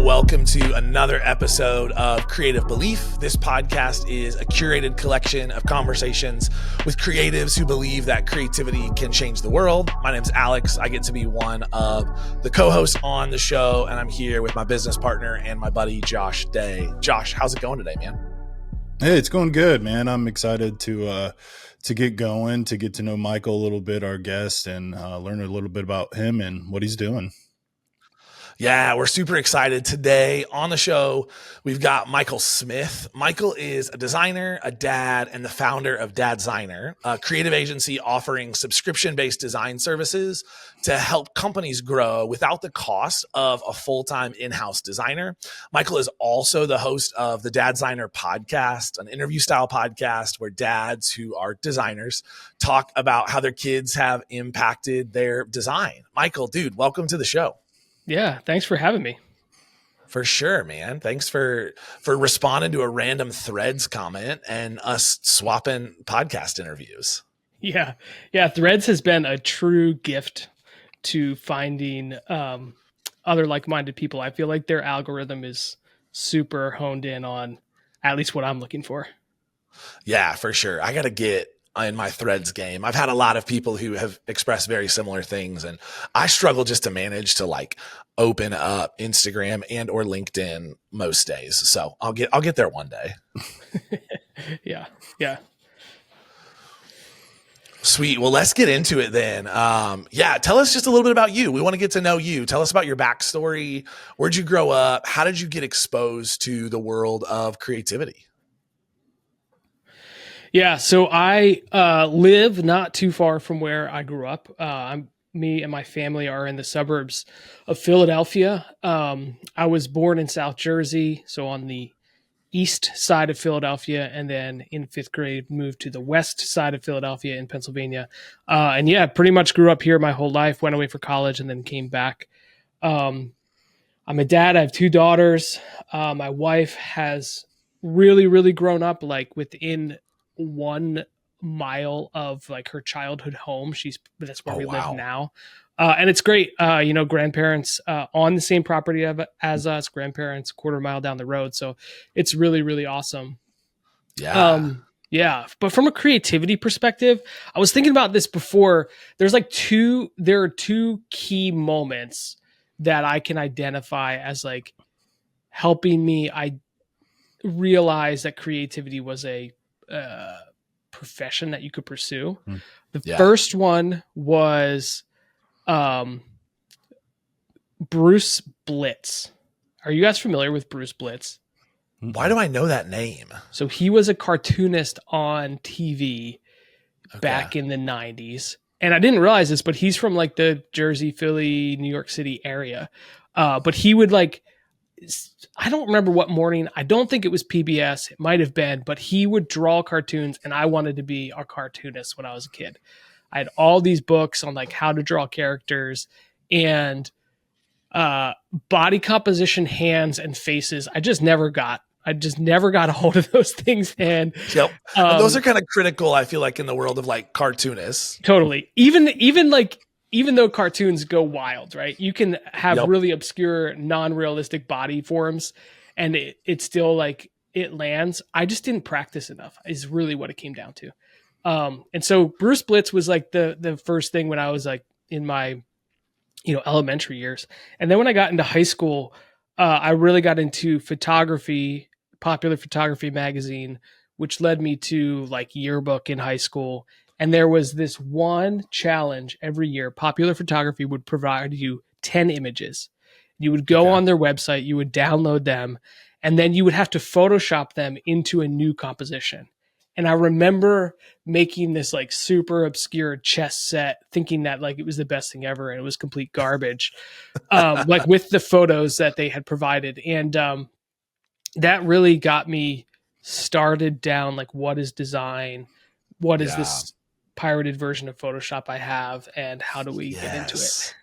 and welcome to another episode of Creative Belief. This podcast is a curated collection of conversations with creatives who believe that creativity can change the world. My name's Alex. I get to be one of the co-hosts on the show, and I'm here with my business partner and my buddy, Josh Day. Josh, how's it going today, man? Hey, it's going good, man. I'm excited to get going, to get to know Michael a little bit, our guest, and learn a little bit about him and what he's doing. Yeah, we're super excited. Today on the show, we've got Michael Smith. Michael is a designer, a dad, and the founder of Dadsigner, a creative agency offering subscription-based design services to help companies grow without the cost of a full-time in-house designer. Michael is also the host of the Dadsigner podcast, an interview-style podcast where dads who are designers talk about how their kids have impacted their design. Michael, dude, welcome to the show. Yeah, thanks for having me. For sure, man. Thanks for responding to a random Threads comment and us swapping podcast interviews. Yeah. Threads has been a true gift to finding other like-minded people. I feel like their algorithm is super honed in on at least what I'm looking for. Yeah, for sure. I got to get in my Threads game. I've had a lot of people who have expressed very similar things, and I struggle just to manage to like open up Instagram and or LinkedIn most days. So I'll get there one day. Yeah. Sweet. Well, let's get into it then. Tell us just a little bit about you. We want to get to know you. Tell us about your backstory. Where'd you grow up? How did you get exposed to the world of creativity? Yeah, so I live not too far from where I grew up. Me and my family are in the suburbs of Philadelphia. I was born in South Jersey, so on the east side of Philadelphia, and then in fifth grade moved to the west side of Philadelphia in Pennsylvania. Pretty much grew up here my whole life, went away for college, and then came back. I'm a dad. I have two daughters. My wife has really, really grown up like within 1 mile of like her childhood home. That's where we live now. And it's great. Grandparents on the same property as us, grandparents a quarter mile down the road. So it's really, really awesome. Yeah. But from a creativity perspective, I was thinking about this before. There are two key moments that I can identify as like helping me. I realize that creativity was a profession that you could pursue. The first one was Bruce Blitz. Are you guys familiar with Bruce Blitz? Why do I know that name? So he was a cartoonist on TV back in the 90s. And I didn't realize this, but he's from like the Jersey, Philly, New York City area. But he would like, I don't remember what morning. I don't think it was PBS. It might have been, but he would draw cartoons, and I wanted to be a cartoonist when I was a kid. I had all these books on like how to draw characters and body composition, hands and faces. I just never got a hold of those things. And those are kind of critical, I feel like, in the world of like cartoonists. Totally. Even though cartoons go wild, right? You can have really obscure, non-realistic body forms, and it's still like it lands. I just didn't practice enough is really what it came down to. And so Bruce Blitz was like the first thing when I was like in my, elementary years. And then when I got into high school, I really got into photography, Popular Photography magazine, which led me to like Yearbook in high school. And there was this one challenge every year. Popular Photography would provide you 10 images. You would go on their website, you would download them, and then you would have to Photoshop them into a new composition. And I remember making this like super obscure chess set, thinking that like it was the best thing ever, and it was complete garbage, like with the photos that they had provided. And that really got me started down like, what is design? What is this pirated version of Photoshop I have, and how do we get into it?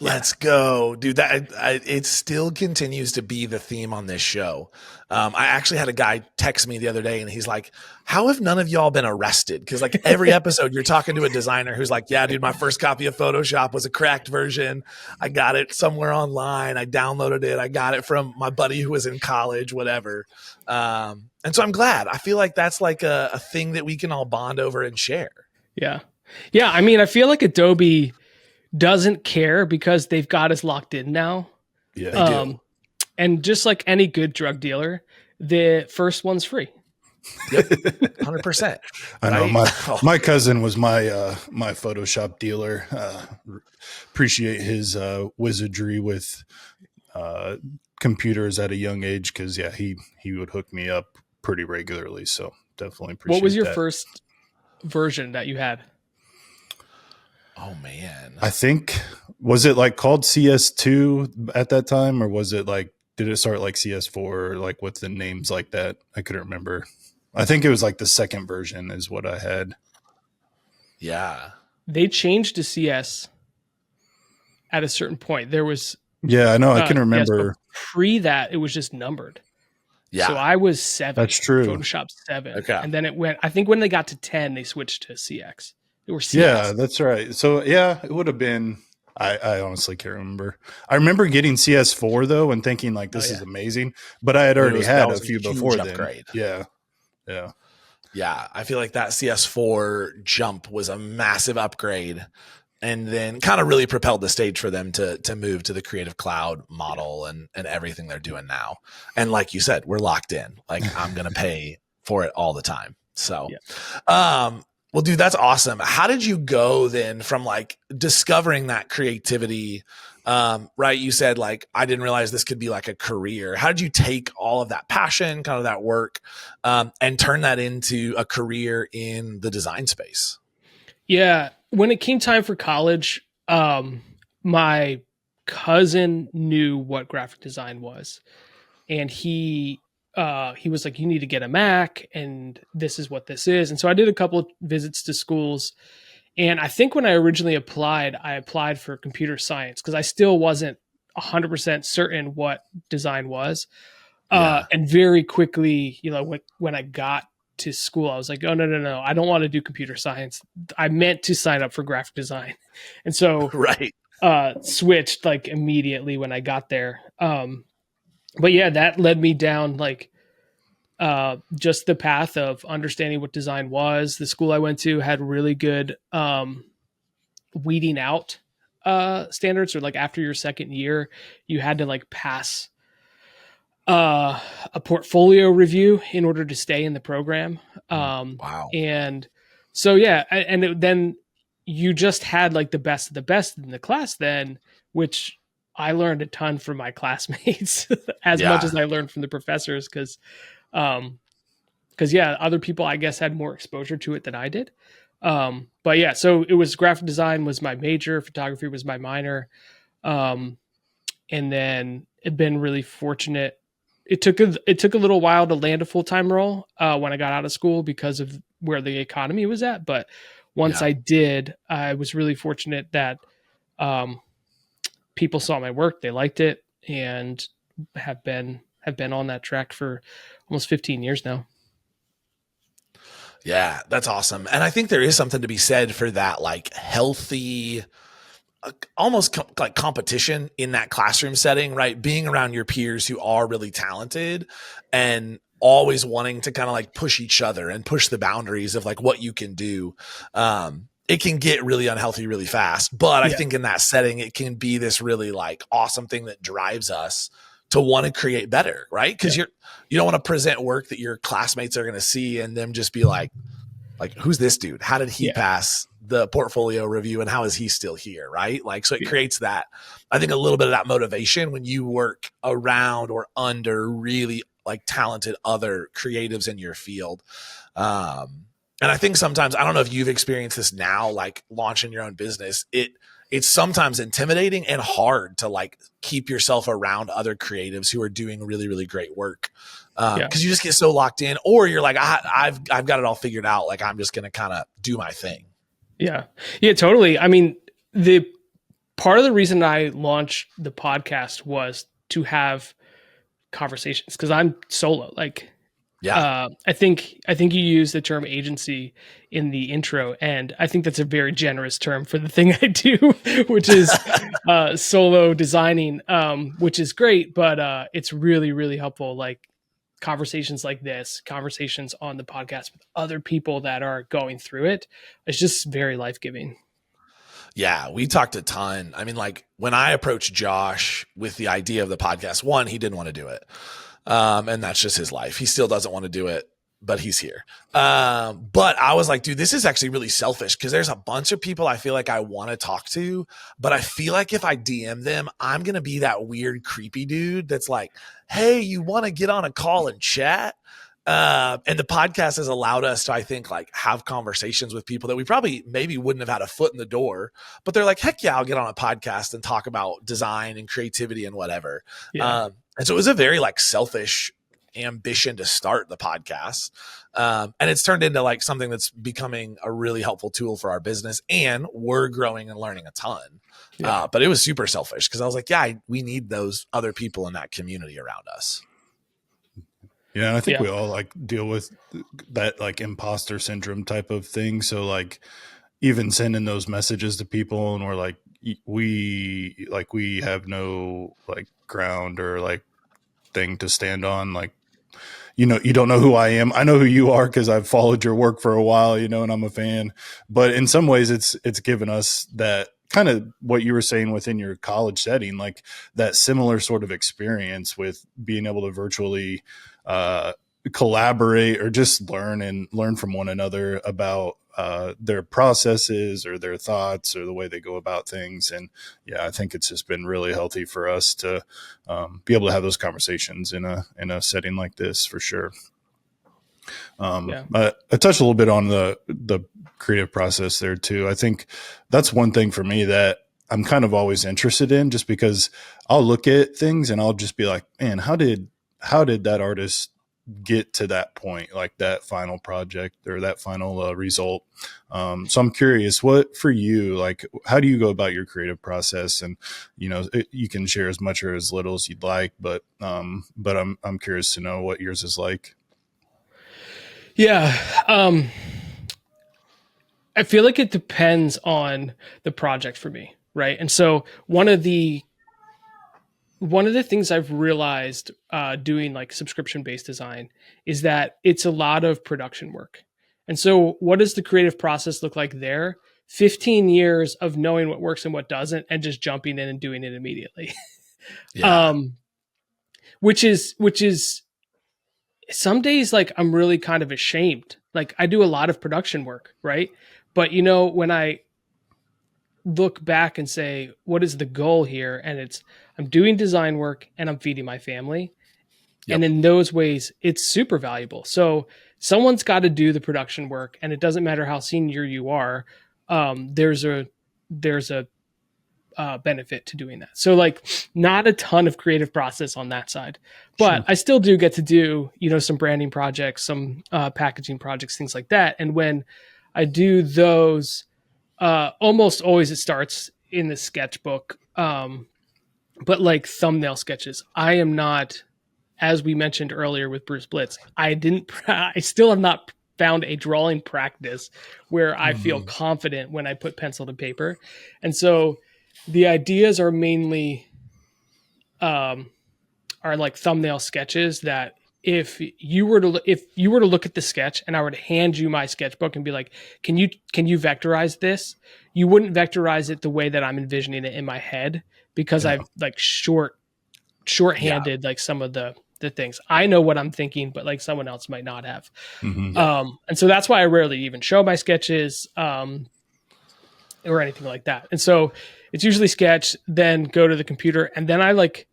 Let's go, dude. It still continues to be the theme on this show. I actually had a guy text me the other day and he's like, how have none of y'all been arrested? Because like every episode you're talking to a designer who's like, yeah, dude, my first copy of Photoshop was a cracked version. I got it somewhere online. I downloaded it. I got it from my buddy who was in college, whatever. And so I'm glad. I feel like that's like a thing that we can all bond over and share. Yeah. Yeah. I mean, I feel like Adobe doesn't care because they've got us locked in now. Yeah, they do. And just like any good drug dealer, the first one's free. Yep, 100%. I know my cousin was my my Photoshop dealer. Appreciate his wizardry with computers at a young age because he would hook me up pretty regularly. So definitely appreciate. What was your that. first version that you had? Oh man, I think was it like called CS2 at that time, or was it like did it start like CS4 or like with the names like that? I couldn't remember. I think it was like the second version is what I had. Yeah, they changed to CS at a certain point. There was I know I can remember. Yes, pre that it was just numbered. Yeah, so I was 7. That's true. Photoshop 7. Okay, and then it went. I think when they got to 10, they switched to CX. Or CS. Yeah, that's right. So it would have been. I honestly can't remember. I remember getting CS4 though and thinking like this is amazing, but I had already had a few before then. Upgrade. Yeah. I feel like that CS4 jump was a massive upgrade, and then kind of really propelled the stage for them to move to the Creative Cloud model and everything they're doing now. And like you said, we're locked in. Like I'm gonna pay for it all the time. So, well, dude, that's awesome. How did you go then from like discovering that creativity? Right. You said like, I didn't realize this could be like a career. How did you take all of that passion, kind of that work, and turn that into a career in the design space? Yeah. When it came time for college, my cousin knew what graphic design was, and he was like, you need to get a Mac and this is what this is. And so I did a couple of visits to schools. And I think when I originally applied, I applied for computer science because I still wasn't 100% certain what design was. And very quickly, when I got to school, I was like, oh, no. I don't want to do computer science. I meant to sign up for graphic design. And so switched like immediately when I got there. But yeah, that led me down like just the path of understanding what design was. The school I went to had really good weeding out standards. Or like after your second year, you had to like pass a portfolio review in order to stay in the program. Wow. And so then you just had like the best of the best in the class then, which I learned a ton from my classmates as much as I learned from the professors. Cause other people I guess had more exposure to it than I did. But yeah, so it was graphic design was my major, photography was my minor. And then it'd been really fortunate. It took a little while to land a full-time role, when I got out of school because of where the economy was at. But once I did, I was really fortunate that, people saw my work, they liked it, and have been on that track for almost 15 years now. Yeah, that's awesome. And I think there is something to be said for that, like healthy, almost like competition in that classroom setting, right? Being around your peers who are really talented and always wanting to kind of like push each other and push the boundaries of like what you can do. It can get really unhealthy really fast, but I think in that setting, it can be this really like awesome thing that drives us to want to create better, right? Because you don't want to present work that your classmates are going to see and them just be like, who's this dude? How did he pass the portfolio review and how is he still here, right? Like, so it creates that, I think, a little bit of that motivation when you work around or under really like talented other creatives in your field. And I think sometimes, I don't know if you've experienced this now, like launching your own business, it's sometimes intimidating and hard to like keep yourself around other creatives who are doing really, really great work. Cause you just get so locked in, or you're like, I've got it all figured out. Like, I'm just going to kind of do my thing. Yeah. Yeah, totally. I mean, the part of the reason I launched the podcast was to have conversations, because I'm solo. Like, I think you use the term agency in the intro, and I think that's a very generous term for the thing I do, which is solo designing, which is great, but it's really, really helpful. Like conversations like this, conversations on the podcast with other people that are going through it, it's just very life-giving. Yeah, we talked a ton. I mean, like when I approached Josh with the idea of the podcast, one, he didn't want to do it. And that's just his life. He still doesn't want to do it, but he's here. But I was like, dude, this is actually really selfish, because there's a bunch of people I feel like I want to talk to, but I feel like if I DM them, I'm going to be that weird, creepy dude that's like, hey, you want to get on a call and chat? And the podcast has allowed us to, I think, like have conversations with people that we probably maybe wouldn't have had a foot in the door, but they're like, heck yeah, I'll get on a podcast and talk about design and creativity and whatever. Yeah. And so it was a very like selfish ambition to start the podcast. And it's turned into like something that's becoming a really helpful tool for our business, and we're growing and learning a ton. Yeah. But it was super selfish, because I was like, yeah, we need those other people in that community around us. Yeah, and I think we all like deal with that like imposter syndrome type of thing. So like even sending those messages to people and we're like, we have no like ground or like thing to stand on. Like, you know, you don't know who I am. I know who you are because I've followed your work for a while, you know, and I'm a fan. But in some ways it's given us that kind of what you were saying within your college setting, like that similar sort of experience with being able to virtually collaborate or just learn from one another about their processes or their thoughts or the way they go about things. And yeah, I think it's just been really healthy for us to be able to have those conversations in a setting like this, for sure. I touched a little bit on the creative process there too. I think that's one thing for me that I'm kind of always interested in, just because I'll look at things and I'll just be like, man, how did that artist get to that point, like that final project or that final result? So I'm curious, what for you, like, how do you go about your creative process? And, you know, you can share as much or as little as you'd like, but I'm curious to know what yours is like. Yeah. I feel like it depends on the project for me. Right. And so one of the things I've realized doing like subscription-based design is that it's a lot of production work. And so what does the creative process look like there? 15 years of knowing what works and what doesn't, and just jumping in and doing it immediately. Yeah. Which is some days like I'm really kind of ashamed. Like I do a lot of production work, right? But you know, when I look back and say, what is the goal here? And it's, I'm doing design work and I'm feeding my family. Yep. And in those ways, it's super valuable. So someone's got to do the production work, and it doesn't matter how senior you are. There's a benefit to doing that. So like not a ton of creative process on that side, but sure. I still do get to do, you know, some branding projects, some packaging projects, things like that. And when I do those, almost always it starts in the sketchbook, but like thumbnail sketches. I am not, as we mentioned earlier with Bruce Blitz, I still have not found a drawing practice where I feel confident when I put pencil to paper. And so the ideas are mainly are like thumbnail sketches that if you were to look at the sketch and I were to hand you my sketchbook and be like, can you vectorize this? You wouldn't vectorize it the way that I'm envisioning it in my head, because I've like shorthanded like some of the things. I know what I'm thinking, but like someone else might not have. And so that's why I rarely even show my sketches or anything like that. And so it's usually sketch, then go to the computer, and then I like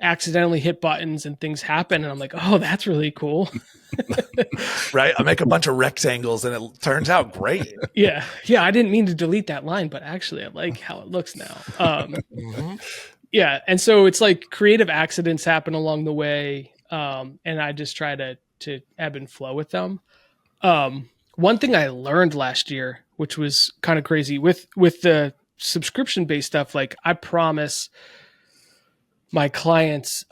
accidentally hit buttons and things happen, and I'm like, oh, that's really cool. Right. I make a bunch of rectangles and it turns out great. Yeah. I didn't mean to delete that line, but actually I like how it looks now. Yeah. And so it's like creative accidents happen along the way. And I just try to ebb and flow with them. One thing I learned last year, which was kind of crazy with the subscription based stuff, like I promise my clients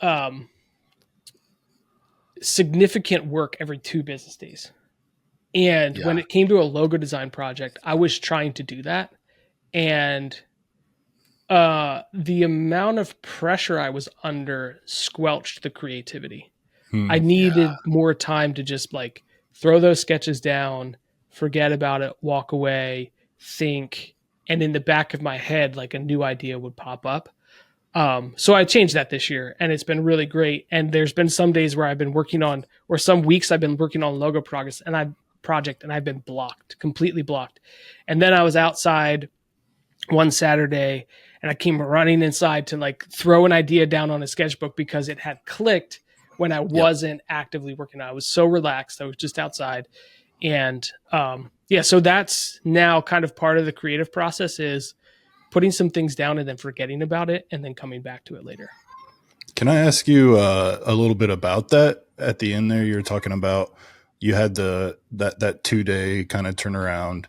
significant work every 2 business days. And when it came to a logo design project, I was trying to do that. And the amount of pressure I was under squelched the creativity. I needed more time to just like throw those sketches down, forget about it, walk away, think, and in the back of my head, like a new idea would pop up. So I changed that this year, and it's been really great. And there's been some days where I've been working on, or some weeks I've been working on logo project, and I've been blocked, completely blocked. And then I was outside one Saturday, and I came running inside to like throw an idea down on a sketchbook because it had clicked when I wasn't actively working on it. I was so relaxed. I was just outside. And so that's now kind of part of the creative process, is putting some things down and then forgetting about it and then coming back to it later. Can I ask you a little bit about that? At the end there, you're talking about you had that 2-day kind of turnaround.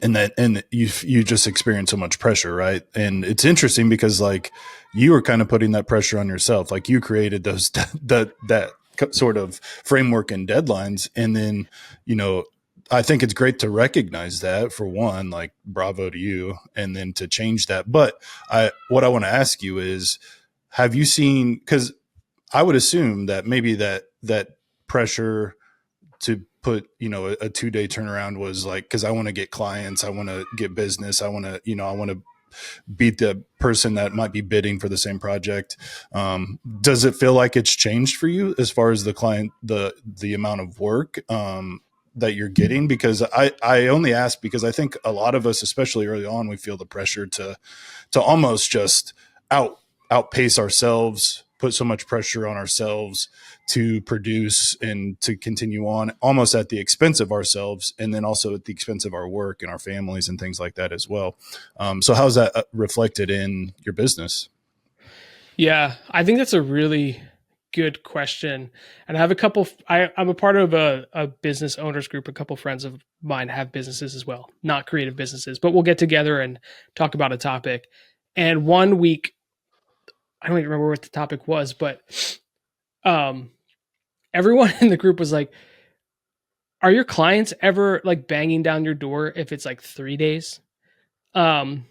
And you just experienced so much pressure, right? And it's interesting because like you were kind of putting that pressure on yourself, like you created those that sort of framework and deadlines, and then I think it's great to recognize that, for one, like bravo to you, and then to change that. But what I want to ask you is, have you seen? Because I would assume that maybe that pressure to put, a 2-day turnaround was like, because I want to get clients, I want to get business, I want to beat the person that might be bidding for the same project. Does it feel like it's changed for you as far as the client, the amount of work that you're getting? Because I only ask because I think a lot of us, especially early on, we feel the pressure to almost just outpace ourselves, put so much pressure on ourselves to produce and to continue on almost at the expense of ourselves, and then also at the expense of our work and our families and things like that as well. So how's that reflected in your business? Yeah, I think that's a really good question. And I have I'm a part of a business owners group. A couple friends of mine have businesses as well, not creative businesses, but we'll get together and talk about a topic. And one week, I don't even remember what the topic was, but everyone in the group was like, are your clients ever like banging down your door if it's like 3 days? And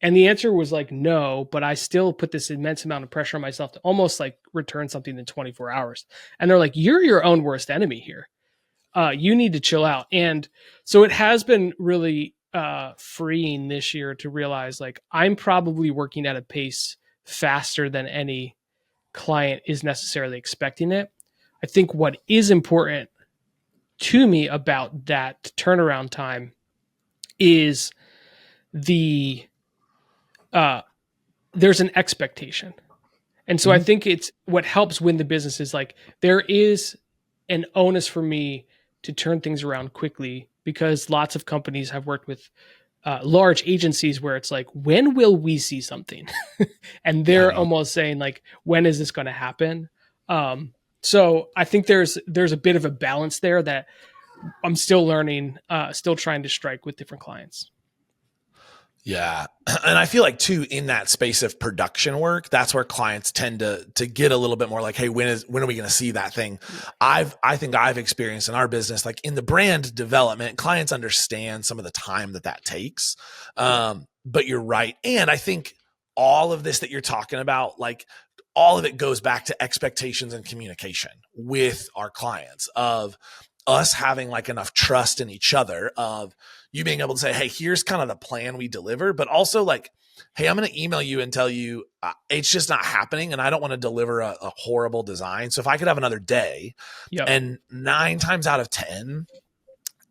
the answer was like, no, but I still put this immense amount of pressure on myself to almost like return something in 24 hours. And they're like, you're your own worst enemy here. You need to chill out. And so it has been really freeing this year to realize like I'm probably working at a pace faster than any client is necessarily expecting it. I think what is important to me about that turnaround time is there's an expectation. And so I think it's what helps win the business is like there is an onus for me to turn things around quickly, because lots of companies have worked with large agencies where it's like, when will we see something? And they're almost saying like, when is this going to happen? So I think there's a bit of a balance there that I'm still learning, still trying to strike with different clients. Yeah. And I feel like too, in that space of production work, that's where clients tend to get a little bit more like, hey, when are we going to see that thing? I think I've experienced in our business, like in the brand development, clients understand some of the time that takes. But you're right. And I think all of this that you're talking about, like all of it goes back to expectations and communication with our clients, of us having like enough trust in each other, of you being able to say, hey, here's kind of the plan we deliver, but also like, hey, I'm going to email you and tell you it's just not happening. And I don't want to deliver a horrible design. So if I could have another day, and 9 times out of 10,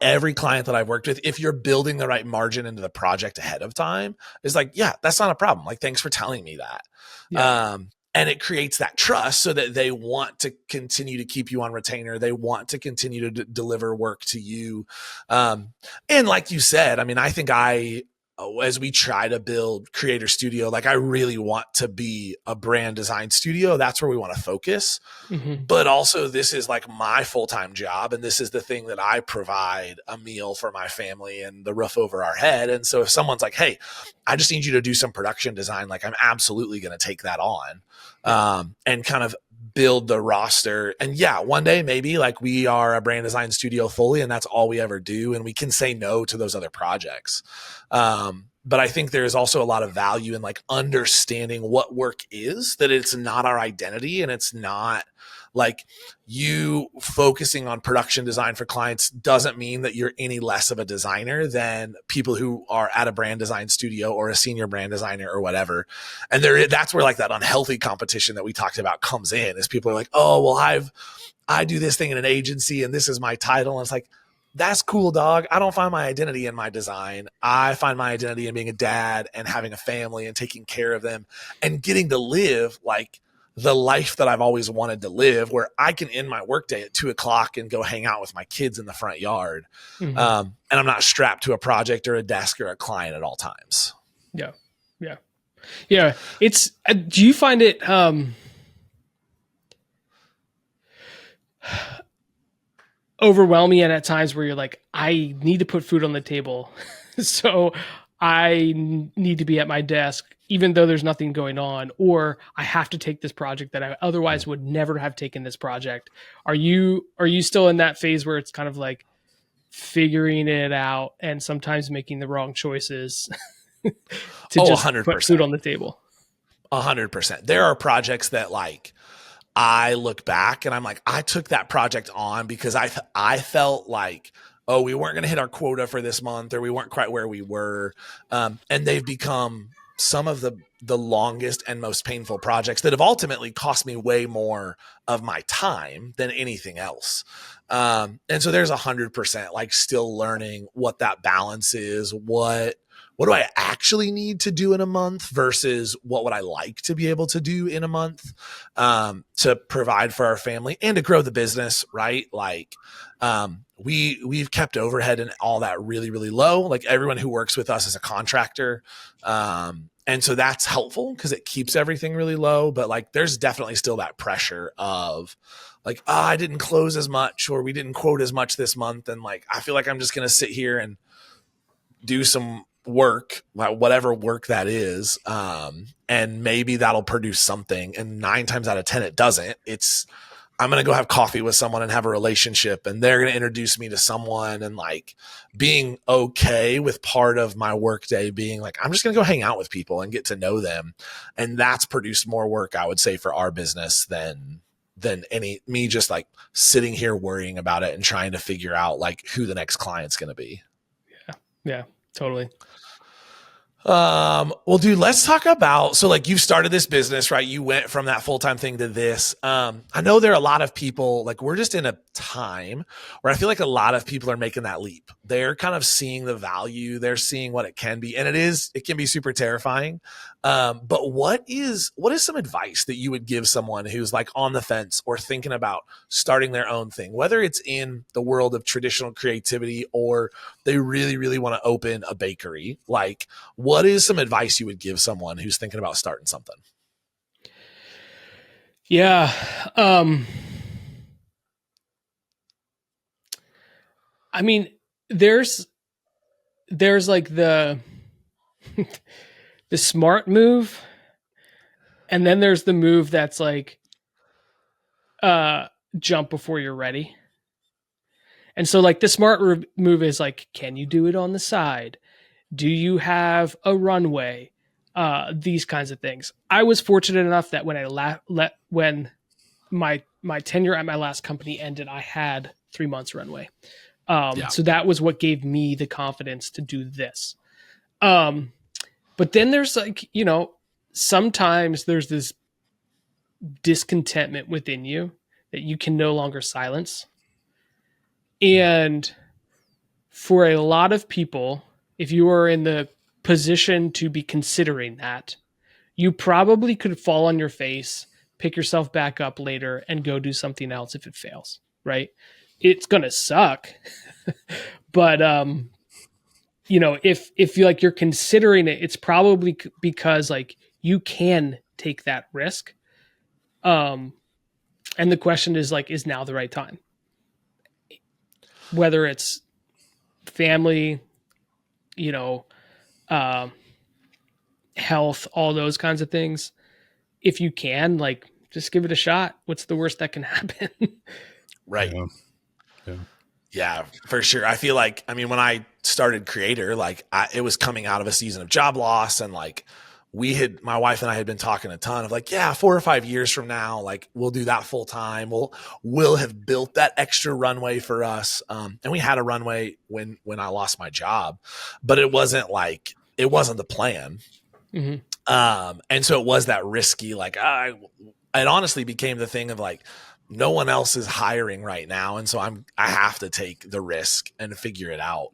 every client that I've worked with, if you're building the right margin into the project ahead of time, is like, yeah, that's not a problem. Like, thanks for telling me that. And it creates that trust so that they want to continue to keep you on retainer. They want to continue to deliver work to you. And like you said, I mean, I think I as we try to build Creator Studio, like I really want to be a brand design studio. That's where we want to focus. Mm-hmm. But also this is like my full-time job. And this is the thing that I provide a meal for my family and the roof over our head. And so if someone's like, hey, I just need you to do some production design, like I'm absolutely going to take that on, and kind of build the roster. And yeah, one day maybe like we are a brand design studio fully and that's all we ever do. And we can say no to those other projects. But I think there's also a lot of value in like understanding what work is, that it's not our identity and it's not like you focusing on production design for clients doesn't mean that you're any less of a designer than people who are at a brand design studio or a senior brand designer or whatever. And that's where like that unhealthy competition that we talked about comes in, is people are like, oh, well, I do this thing in an agency and this is my title. And it's like, that's cool, dog. I don't find my identity in my design. I find my identity in being a dad and having a family and taking care of them and getting to live like the life that I've always wanted to live, where I can end my workday at 2:00 and go hang out with my kids in the front yard. Mm-hmm. And I'm not strapped to a project or a desk or a client at all times. Yeah. Yeah. Yeah. It's, do you find it, overwhelming and at times where you're like, I need to put food on the table. So I need to be at my desk, even though there's nothing going on, or I have to take this project that I otherwise would never have taken this project. Are you still in that phase where it's kind of like figuring it out and sometimes making the wrong choices to just 100%. put food on the table? 100%. There are projects that like, I look back and I'm like, I took that project on because I felt like, oh, we weren't going to hit our quota for this month, or we weren't quite where we were. And they've become some of the longest and most painful projects that have ultimately cost me way more of my time than anything else. And so there's 100% like still learning what that balance is. What do I actually need to do in a month versus what would I like to be able to do in a month, to provide for our family and to grow the business, right? Like, we've kept overhead and all that really, really low. Like everyone who works with us is a contractor. And so that's helpful because it keeps everything really low, but like, there's definitely still that pressure of like, oh, I didn't close as much, or we didn't quote as much this month. And like, I feel like I'm just going to sit here and do some work, whatever work that is. And maybe that'll produce something. And 9 times out of 10, it doesn't. I'm going to go have coffee with someone and have a relationship, and they're going to introduce me to someone, and like being okay with part of my work day being like, I'm just going to go hang out with people and get to know them. And that's produced more work, I would say, for our business than me just like sitting here worrying about it and trying to figure out like who the next client's going to be. Yeah, totally. Well, dude, let's talk about, so like you've started this business, right? You went from that full-time thing to this. I know there are a lot of people, like we're just in a time where I feel like a lot of people are making that leap. They're kind of seeing the value, they're seeing what it can be. And it can be super terrifying. But what is some advice that you would give someone who's like on the fence or thinking about starting their own thing, whether it's in the world of traditional creativity or they really, really want to open a bakery? Like, what is some advice you would give someone who's thinking about starting something? Yeah. I mean, there's like the smart move, and then there's the move that's like jump before you're ready. And so like the smart move is like, can you do it on the side? Do you have a runway? These kinds of things. I was fortunate enough that when my tenure at my last company ended, I had 3 months runway. So that was what gave me the confidence to do this. But then there's like, sometimes there's this discontentment within you that you can no longer silence. And for a lot of people, if you are in the position to be considering that, you probably could fall on your face, pick yourself back up later, and go do something else if it fails, right? It's going to suck. But if you like, you're considering it, it's probably because like you can take that risk. And the question is like, is now the right time? Whether it's family, health, all those kinds of things. If you can, like, just give it a shot. What's the worst that can happen? Right. Yeah. Yeah, for sure. I feel like, I mean, when I started Creator, like it was coming out of a season of job loss, and like my wife and I had been talking a ton of like, yeah, 4 or 5 years from now, like we'll do that full time. We'll have built that extra runway for us. And we had a runway when I lost my job, but it wasn't the plan. Mm-hmm. And so it was that risky, like it honestly became the thing of like, no one else is hiring right now. And so I have to take the risk and figure it out.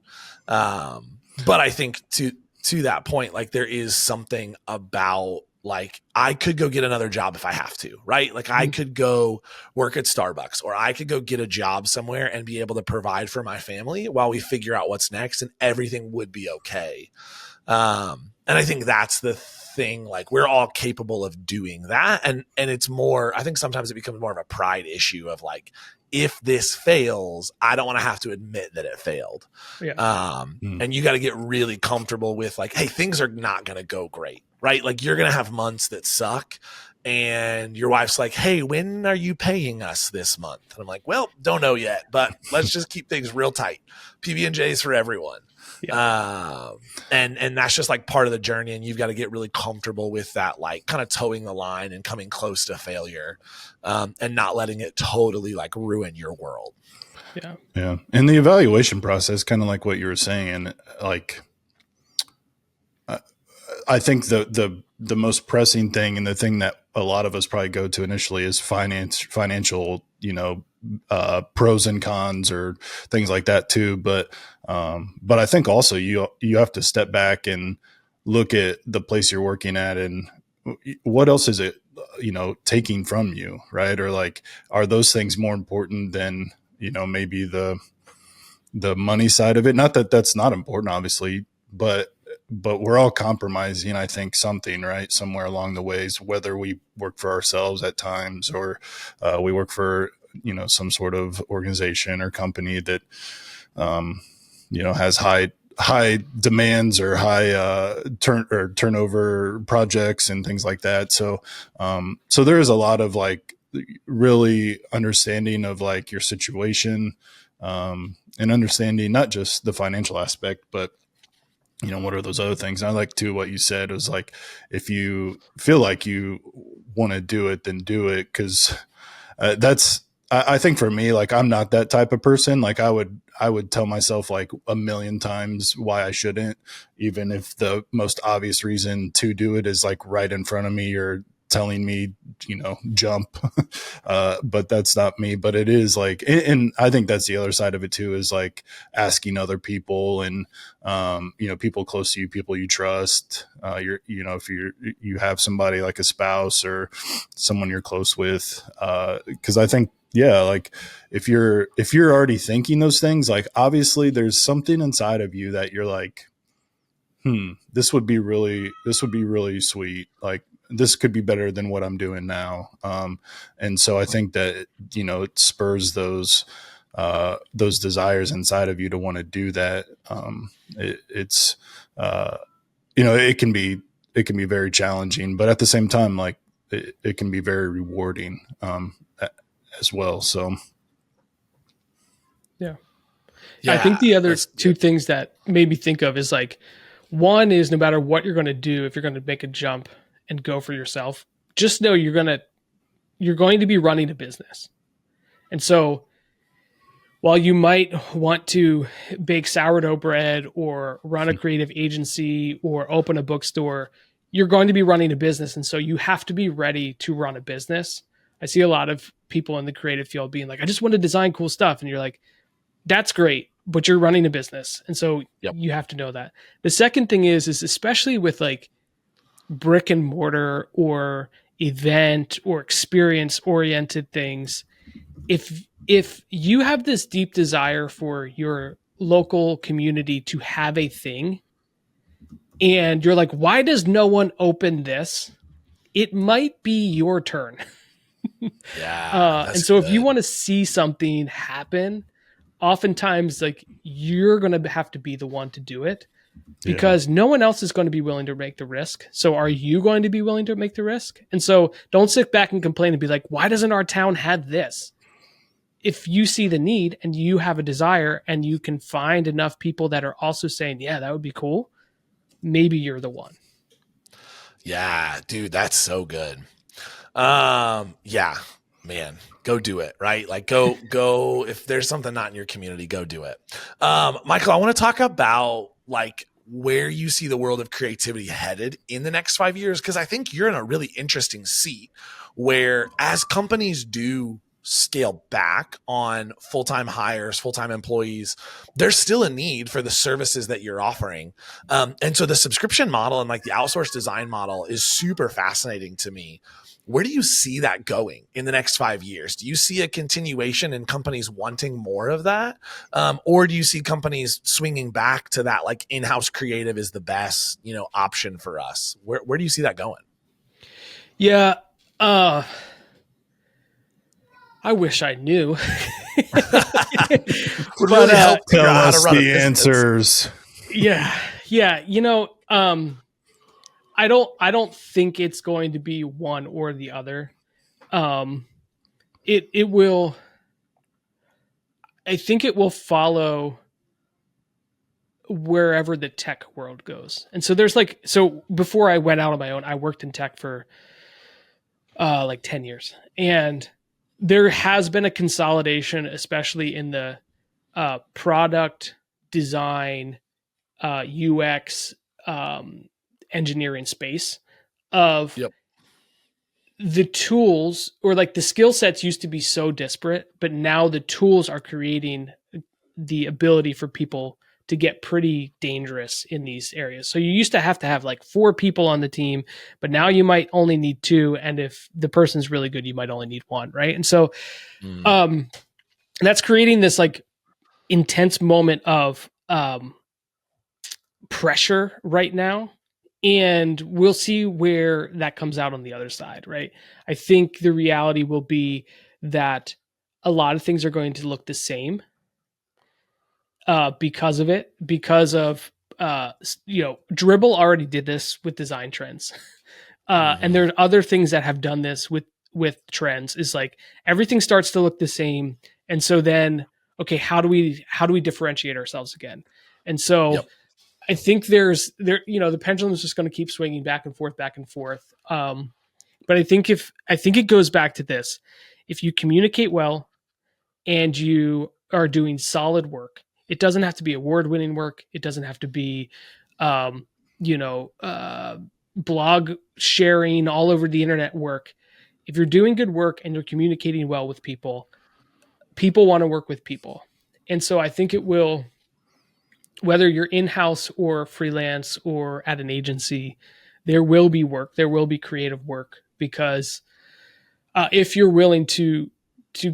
But I think to that point, like there is something about like, I could go get another job if I have to, right? Like I could go work at Starbucks, or I could go get a job somewhere and be able to provide for my family while we figure out what's next, and everything would be okay. And I think that's the thing, like we're all capable of doing that. And it's more, I think sometimes it becomes more of a pride issue of like, if this fails, I don't want to have to admit that it failed. Yeah. And you got to get really comfortable with like, hey, things are not going to go great, right? Like you're going to have months that suck. And your wife's like, hey, when are you paying us this month? And I'm like, well, don't know yet, but let's just keep things real tight. PB&J's for everyone. Yeah. And that's just like part of the journey, and you've got to get really comfortable with that, like kind of towing the line and coming close to failure, and not letting it totally like ruin your world. Yeah. And the evaluation process, kind of like what you were saying, like I think the most pressing thing, and the thing that a lot of us probably go to initially, is financial, pros and cons or things like that too. But I think also you have to step back and look at the place you're working at, and what else is it, taking from you, right? Or like, are those things more important than, maybe the money side of it? Not that that's not important, obviously, but we're all compromising, I think, something, right, somewhere along the ways, whether we work for ourselves at times, or we work for, some sort of organization or company that, has high demands or high turnover projects and things like that. So there is a lot of like really understanding of like your situation, and understanding not just the financial aspect, but what are those other things? And I like too what you said was like, if you feel like you want to do it, then do it. Cause I think for me, like, I'm not that type of person. Like I would tell myself like a million times why I shouldn't, even if the most obvious reason to do it is like right in front of me, or telling me, jump. But that's not me. But it is like, and I think that's the other side of it too, is like asking other people, and, people close to you, people you trust, if you have somebody like a spouse or someone you're close with. 'Cause I think, yeah, like if you're already thinking those things, like obviously there's something inside of you that you're like, this would be really sweet. Like, this could be better than what I'm doing now. And so I think that, it spurs those desires inside of you to want to do that. It can be very challenging, but at the same time, like it can be very rewarding, as well. So. Yeah. I think the other two things that made me think of is like, one is, no matter what you're going to do, if you're going to make a jump and go for yourself, just know you're going to be running a business. And so while you might want to bake sourdough bread or run a creative agency or open a bookstore, you're going to be running a business. And so you have to be ready to run a business. I see a lot of people in the creative field being like, I just want to design cool stuff. And you're like, that's great, but you're running a business. And so you have to know that. The second thing is especially with like brick and mortar or event or experience oriented things, if you have this deep desire for your local community to have a thing and you're like, why does no one open this? It might be your turn. Yeah. And so if you want to see something happen, oftentimes like you're going to have to be the one to do it because no one else is going to be willing to make the risk. So are you going to be willing to make the risk? And so don't sit back and complain and be like, why doesn't our town have this? If you see the need and you have a desire and you can find enough people that are also saying, yeah, that would be cool, maybe you're the one. Yeah, dude, that's so good. Yeah, man, go do it, right? Like go, if there's something not in your community, go do it. Michael, I want to talk about like where you see the world of creativity headed in the next 5 years. Cause I think you're in a really interesting seat where as companies do scale back on full-time hires, full-time employees, there's still a need for the services that you're offering. And so the subscription model and like the outsourced design model is super fascinating to me. Where do you see that going in the next 5 years? Do you see a continuation in companies wanting more of that? Or do you see companies swinging back to that, like in-house creative is the best, option for us? Where do you see that going? Yeah. I wish I knew. Would really help tell figure out how to us run a the business. answers. Yeah. I don't think it's going to be one or the other. It will. I think it will follow wherever the tech world goes. And so so before I went out on my own, I worked in tech for like 10 years, and there has been a consolidation, especially in the product design, UX, engineering space of the tools, or like the skill sets used to be so disparate, but now the tools are creating the ability for people to get pretty dangerous in these areas. So you used to have like 4 people on the team, but now you might only need 2. And if the person's really good, you might only need 1. Right. And so, that's creating this like intense moment of, pressure right now. And we'll see where that comes out on the other side. Right. I think the reality will be that a lot of things are going to look the same. Because of Dribbble already did this with design trends. And there are other things that have done this with trends, is like everything starts to look the same. And so then, okay, how do we differentiate ourselves again? And so I think the pendulum is just going to keep swinging back and forth. But I think it goes back to this: if you communicate well and you are doing solid work, it doesn't have to be award-winning work. It doesn't have to be, blog sharing all over the internet work. If you're doing good work and you're communicating well with people want to work with people. And so I think it will, whether you're in-house or freelance or at an agency, there will be work. There will be creative work, because if you're willing to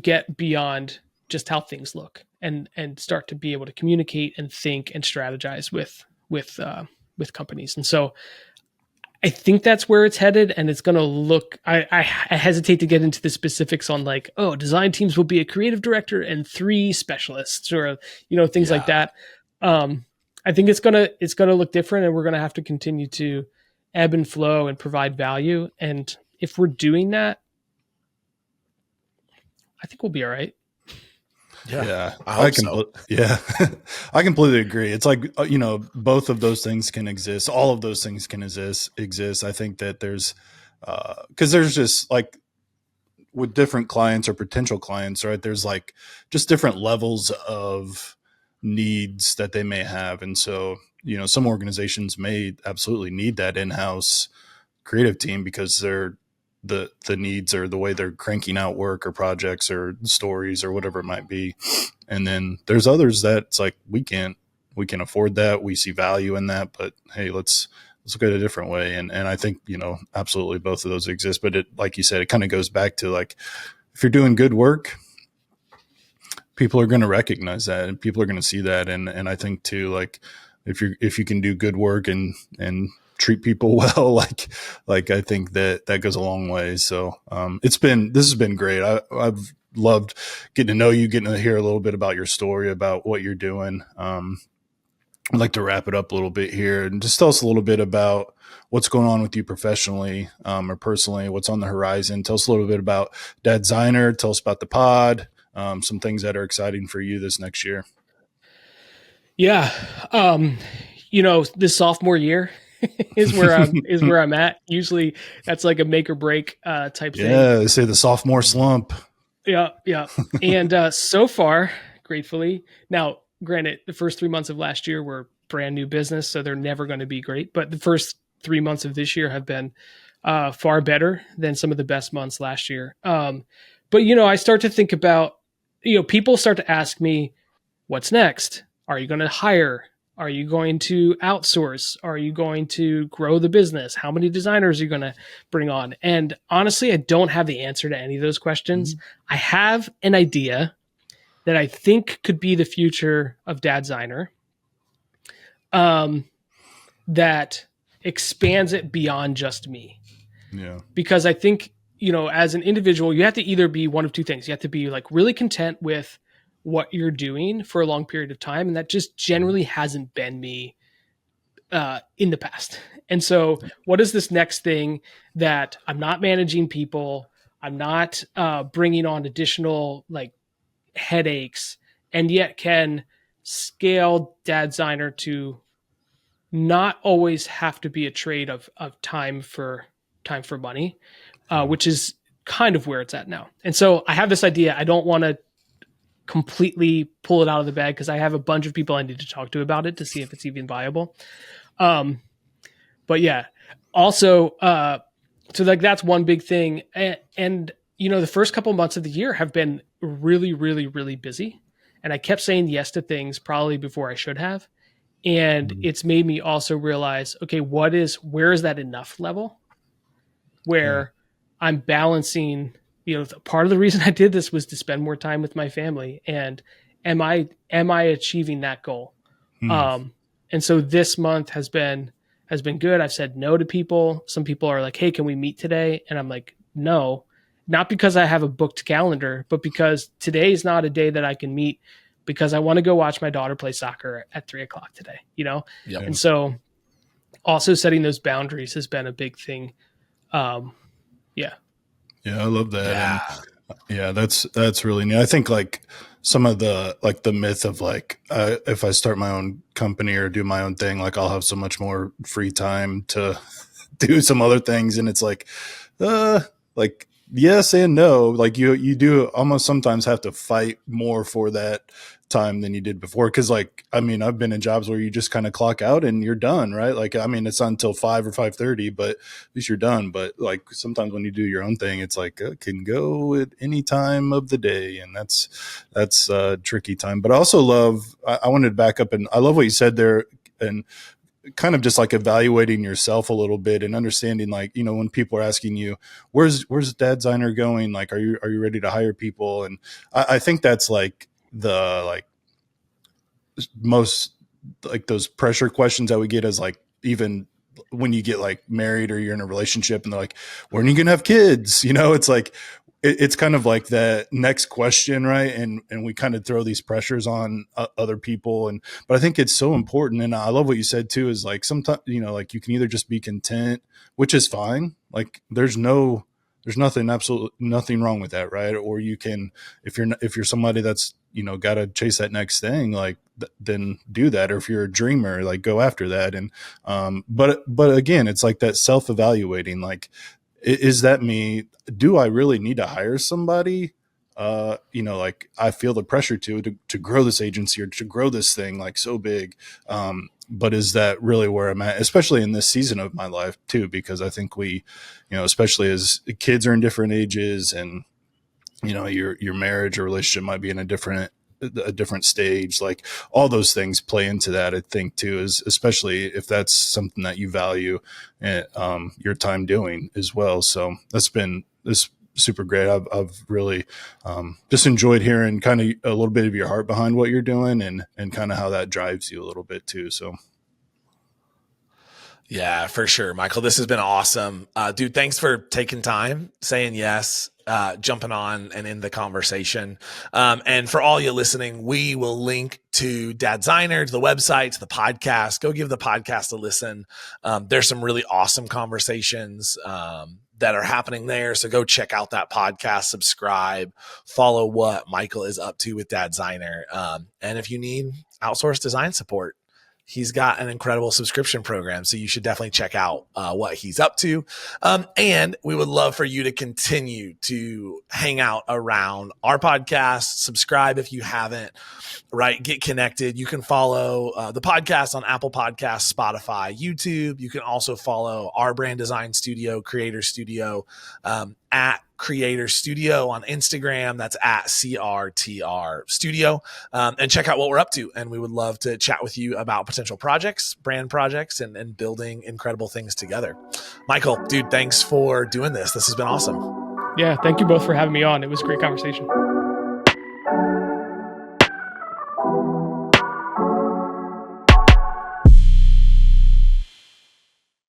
get beyond just how things look and start to be able to communicate and think and strategize with companies. And so I think that's where it's headed, and it's going to look, I hesitate to get into the specifics on like, design teams will be a creative director and 3 specialists, or, things like that. I think it's going to look different, and we're going to have to continue to ebb and flow and provide value. And if we're doing that, I think we'll be all right. Yeah. I hope so. Yeah. I completely agree. It's like, both of those things can exist. All of those things can exist. I think that there's, cause there's just like with different clients or potential clients, right? There's like just different levels of needs that they may have. And so, some organizations may absolutely need that in-house creative team because they're, the needs or the way they're cranking out work or projects or stories or whatever it might be. And then there's others that it's like, we can afford that. We see value in that, but hey, let's look at it a different way. And I think, absolutely both of those exist, but it, like you said, it kind of goes back to like, if you're doing good work, people are going to recognize that, and people are going to see that. And I think too, like if you can do good work and treat people well, like I think that goes a long way. So, this has been great. I've loved getting to know you, getting to hear a little bit about your story, about what you're doing. I'd like to wrap it up a little bit here and just tell us a little bit about what's going on with you professionally, or personally, what's on the horizon. Tell us a little bit about Dadsigner. Tell us about the pod, some things that are exciting for you this next year. Yeah. This sophomore year is where I'm at. Usually that's like a make or break type thing. Yeah. They say the sophomore slump. Yeah. Yeah. And so far, gratefully, now, granted, the first 3 months of last year were brand new business, so they're never going to be great. But the first 3 months of this year have been far better than some of the best months last year. But, I start to think about, people start to ask me, what's next? Are you going to hire? Are you going to outsource? Are you going to grow the business? How many designers are you going to bring on? And honestly, I don't have the answer to any of those questions. Mm-hmm. I have an idea that I think could be the future of Dadsigner, that expands it beyond just me. Yeah. Because I think, as an individual, you have to either be one of two things. You have to be like really content with what you're doing for a long period of time. And that just generally hasn't been me in the past. And so what is this next thing that I'm not managing people? I'm not bringing on additional like headaches, and yet can scale Dadsigner to not always have to be a trade of time for money, which is kind of where it's at now. And so I have this idea. I don't want to completely pull it out of the bag because I have a bunch of people I need to talk to about it to see if it's even viable. But yeah, also, so like that's one big thing. And the first couple months of the year have been really, really, really busy. And I kept saying yes to things probably before I should have. And it's made me also realize, okay, where is that enough level where I'm balancing, part of the reason I did this was to spend more time with my family. And am I achieving that goal? And so this month has been good. I've said no to people. Some people are like, hey, can we meet today? And I'm like, no, not because I have a booked calendar, but because today is not a day that I can meet because I want to go watch my daughter play soccer at 3:00 today, Yep. And so also setting those boundaries has been a big thing. Yeah, I love that. Yeah. And that's really neat. I think like some of the myth of like, if I start my own company or do my own thing, like I'll have so much more free time to do some other things. And it's like yes and no. Like you do almost sometimes have to fight more for that time than you did before. Cause like, I mean, I've been in jobs where you just kind of clock out and you're done, right? Like, I mean, it's not until 5 or 5:30, but at least you're done. But like sometimes when you do your own thing, it's like, it can go at any time of the day. And that's a tricky time. But I also I wanted to back up, and I love what you said there, and kind of just like evaluating yourself a little bit and understanding, like, when people are asking you, where's Dadsigner going? Like, are you ready to hire people? And I think that's like the most like those pressure questions that we get as like, even when you get like married or you're in a relationship and they're like, when are you going to have kids? It's like, it's kind of like that next question, right? And we kind of throw these pressures on other people, but I think it's so important. And I love what you said too, is like sometimes, like you can either just be content, which is fine. Like there's absolutely nothing wrong with that, right? Or you can, if you're somebody that's got to chase that next thing, like then do that. Or if you're a dreamer, like go after that. And but again, it's like that self-evaluating, like, is that me? Do I really need to hire somebody? Like I feel the pressure to grow this agency or to grow this thing like so big. But is that really where I'm at, especially in this season of my life too? Because I think we, especially as kids are in different ages, and your marriage or relationship might be in a different stage. Like all those things play into that, I think too, is especially if that's something that you value your time doing as well. So this super great. I've really just enjoyed hearing kind of a little bit of your heart behind what you're doing and kind of how that drives you a little bit too. So. Yeah, for sure, Michael. This has been awesome. Dude, thanks for taking time, saying yes, jumping on and in the conversation. And for all you listening, we will link to Dadsigner, to the website, to the podcast. Go give the podcast a listen. There's some really awesome conversations that are happening there. So go check out that podcast, subscribe, follow what Michael is up to with Dadsigner. And if you need outsourced design support, he's got an incredible subscription program, so you should definitely check out what he's up to. And we would love for you to continue to hang out around our podcast. Subscribe if you haven't, right? Get connected. You can follow the podcast on Apple Podcasts, Spotify, YouTube. You can also follow our brand design studio, Creator Studio, at Creator Studio on Instagram. That's at CRTR Studio. And check out what we're up to. And we would love to chat with you about potential projects, brand projects, and building incredible things together. Michael, dude, thanks for doing this. This has been awesome. Yeah, thank you both for having me on. It was a great conversation.